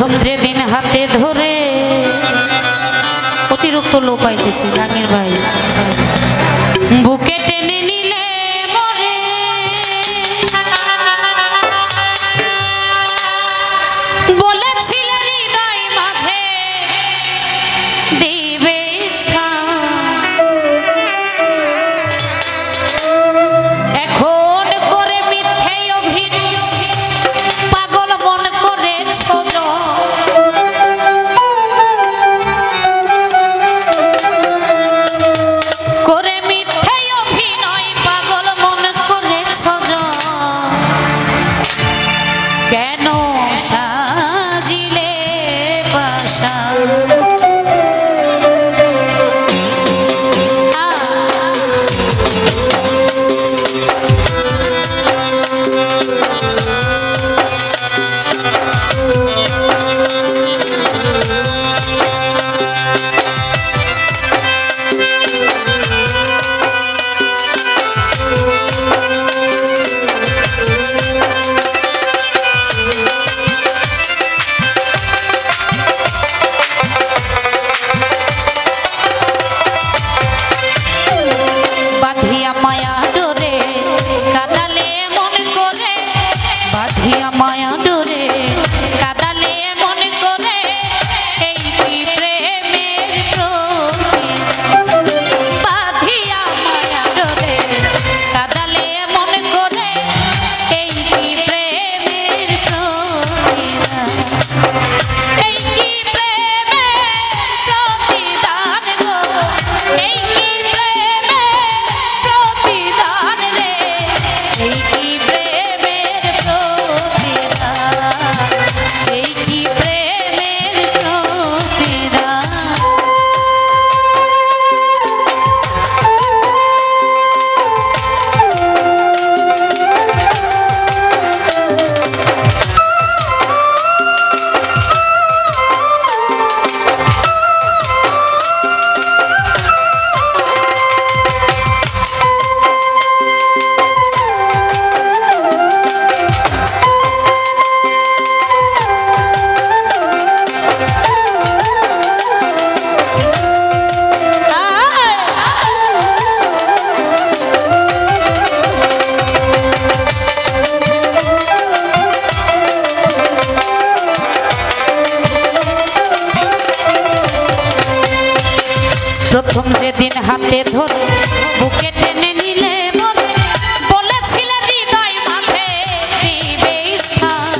প্রথম যেদিন হাতে ধরে অতিরিক্ত লো পাইতেছি জামির ভাই, বুকে টেনে নিলে মরে বলেছিলে হৃদয় মাঝে দিবে স্থান, এখন করে মিথ্যে অভিনয় পাগল মন করেছ করে মিথ্যে অভিনয় পাগল মন করেছ কেন সাজিলে বাসা মায়া ডোরে কাদালে মন করে এই কি প্রেমের প্রতি বাঁধিয়া মায়া ডোরে কাদালে মন করে এই কি প্রেমের প্রতিদান, এই কি প্রেমের প্রতিদান গো, এই কি প্রেমের প্রতিদান রে, এই কি প্রথম যেদিন হাতে ধরে বুকে টেনে নিলে মরে বলেছিলে হৃদয় মাঝে দিবে স্থান,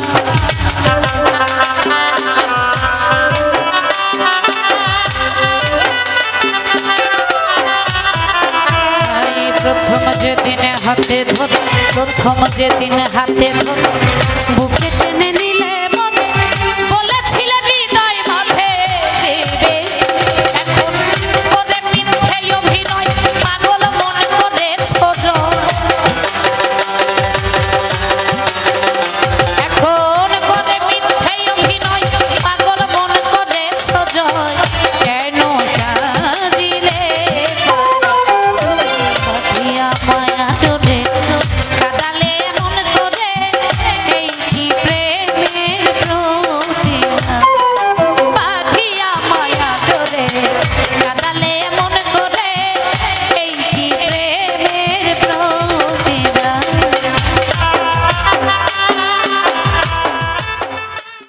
প্রথম যেদিন হাতে ধরে বুকে